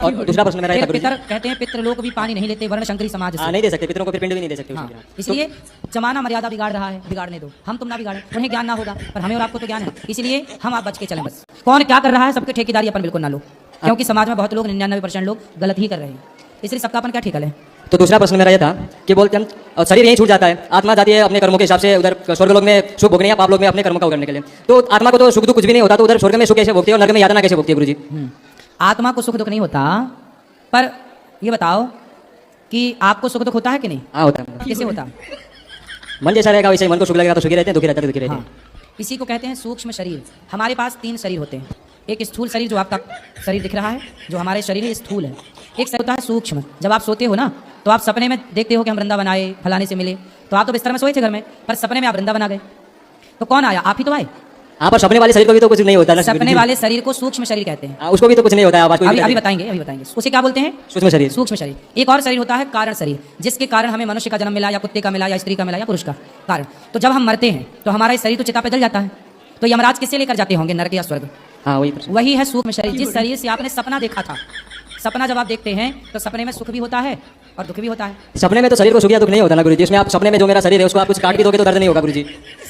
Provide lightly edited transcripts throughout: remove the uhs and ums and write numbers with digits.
और दूसरा प्रश्न मेरा फिर था गुरुजी। पितर कहते हैं पितृ लोग भी पानी नहीं लेते वर्ण शंकरी समाज से। नहीं दे सकते, पितरों को फिर पिंड भी नहीं दे सकते हाँ, उसमें। इसलिए जमाना मर्यादा बिगाड़ रहा है, बिगाड़ने दो, हम तुम ना बिगाड़े। उन्हें ज्ञान ना होगा पर हमें और आपको तो ज्ञान है, इसलिए हम आप बच के चलें बस। कौन क्या कर रहा है सबके ठेकेदारी अपन बिल्कुल ना लो, क्योंकि समाज में बहुत लोग 99% लोग गलत ही कर रहे हैं, इसलिए सबका अपन क्या ठेका लें। तो दूसरा प्रश्न मेरा ये था कि बोलते हम शरीर यहीं छूट जाता है, आत्मा जाती है अपने कर्मों के हिसाब से उधर स्वर्ग लोग में सुख भोगने या पाप लोग में अपने कर्मों का करने के लिए। तो आत्मा को तो सुख दुख कुछ भी नहीं होता, तो उधर स्वर्ग में सुख कैसे भोगती है और नरक में यातना कैसे भोगती है गुरुजी? आत्मा को सुख दुख नहीं होता, पर ये बताओ कि आपको सुख दुख होता है कि नहीं? हाँ होता है। कैसे होता? मन जैसा रहेगा वैसे ही, मन को सुख लगेगा तो सुखी रहते हैं, दुखी रहता है तो दुखी रहते हैं। हाँ, इसी को कहते हैं सूक्ष्म शरीर। हमारे पास 3 शरीर होते हैं। एक स्थूल शरीर जो आपका शरीर दिख रहा है, जो हमारे शरीर है स्थूल है। एक शरीर होता है सूक्ष्म। जब आप सोते हो ना तो आप सपने में देखते हो कि हम वृंदावन आए, फलाने से मिले, तो आप तो बिस्तर में सोए थे घर में, पर सपने में आप वृंदावन आ गए। तो कौन आया? आप ही तो आए। हाँ, पर सपने वाले शरीर को भी तो कुछ नहीं होता ना। सपने वाले शरीर को सूक्ष्म शरीर कहते हैं। हाँ, उसको भी तो कुछ नहीं होता है। अभी बताएंगे उसे क्या बोलते हैं? सूक्ष्म शरीर। सूक्ष्म शरीर। एक और शरीर होता है कारण शरीर, जिसके कारण हमें मनुष्य का जन्म मिला, या कुत्ते का मिला, या स्त्री का मिला, या पुरुष का कारण। तो जब हम मरते हैं तो हमारा शरीर तो चिता पे जल जाता है, तो यमराज किससे लेकर जाते होंगे, नरक या स्वर्ग? हाँ, वही है सूक्ष्म शरीर, जिस शरीर से आपने सपना देखा था। सपना जब आप देखते हैं तो सपने में सुख भी होता है और दुख भी होता है। सपने में तो शरीर को सुख या दुख नहीं होता ना गुरुजी। इसमें आप सपने में जो मेरा शरीर है उसको आप कुछ काट भी दोगे तो दर्द नहीं होगा गुरुजी।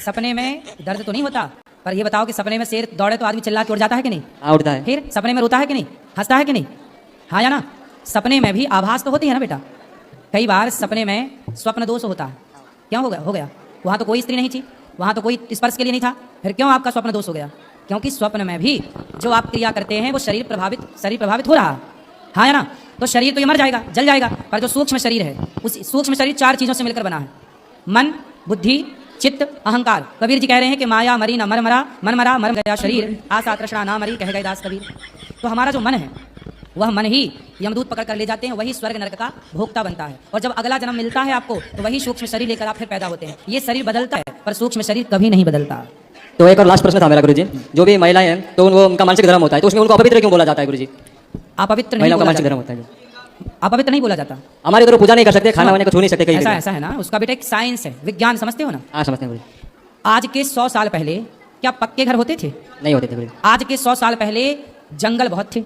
सपने में दर्द तो नहीं होता, पर ये बताओ कि सपने में शेर दौड़े तो आदमी चिल्ला के उड़ जाता है कि नहीं? हाँ, उठता है। फिर सपने में रोता है कि नहीं, हंसता है कि नहीं? हाँ या ना? सपने में भी आभास तो होती है ना बेटा। कई बार सपने में स्वप्न दोष होता है। क्यों हो गया? वहाँ तो कोई स्त्री नहीं थी, वहाँ तो कोई स्पर्श के लिए नहीं था, फिर क्यों आपका स्वप्न दोष हो गया? क्योंकि स्वप्न में भी जो आप क्रिया करते हैं वो शरीर प्रभावित हो रहा है। हाँ या ना? तो शरीर तो ये मर जाएगा, जल जाएगा, पर जो सूक्ष्म शरीर है, उस सूक्ष्म शरीर 4 चीज़ों से मिलकर बना है। मन, बुद्धि, चित्त, अहंकार। कबीर जी कह रहे हैं कि माया मरी न मर मरा, मन मरा मर गया शरीर, आशा तृष्णा ना मरी, कह गए दास कबीर। तो हमारा जो मन है वह मन ही यमदूत पकड़ कर ले जाते हैं, वही स्वर्ग नरक का भोक्ता बनता है। और जब अगला जन्म मिलता है आपको तो वही सूक्ष्म शरीर लेकर आप फिर पैदा होते हैं। ये शरीर बदलता है पर सूक्ष्म शरीर कभी नहीं बदलता। तो एक और लास्ट प्रश्न था मेरा गुरुजी। जो भी महिलाएं हैं तो वो उनका मानसिक धर्म होता है, तो उसमें उनको अपवित्र क्यों बोला जाता है गुरुजी? अपवित्र नहीं महिलाओं का बोला मानसिक जाता। धर्म होता है। अपवित्र नहीं बोला जाता। हमारे इधर पूजा नहीं कर सकते, खाना वाने को छू नहीं सकते कहीं। ऐसा है ना, उसका बेटा एक साइंस है, विज्ञान, समझते हो ना? हाँ, समझते हैं गुरुजी। आज के 100 साल पहले क्या पक्के घर होते थे? नहीं होते थे गुरुजी। आज के 100 साल पहले जंगल बहुत थे,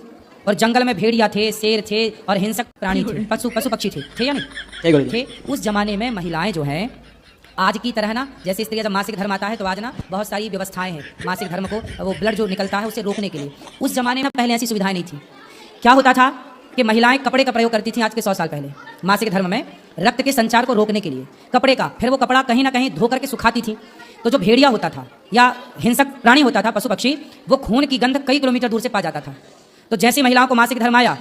और जंगल में भेड़िया थे, शेर थे, और हिंसक प्राणी थे, पशु पक्षी थे या नहीं थे? उस जमाने में महिलाएं जो हैं आज की तरह ना, जैसे स्त्री जब मासिक धर्म आता है तो आज ना बहुत सारी व्यवस्थाएं हैं मासिक धर्म को, वो ब्लड जो निकलता है उसे रोकने के लिए। उस जमाने में पहले ऐसी सुविधाएं नहीं थी। क्या होता था कि महिलाएं कपड़े का प्रयोग करती थी आज के 100 साल पहले मासिक धर्म में, रक्त के संचार को रोकने के लिए कपड़े का। फिर वो कपड़ा कहीं ना कहीं धो करके सुखाती थी। तो जो भेड़िया होता था या हिंसक प्राणी होता था, पशु पक्षी, वो खून की गंध कई किलोमीटर दूर से पा जाता था। तो जैसे महिलाओं को मासिक धर्म आया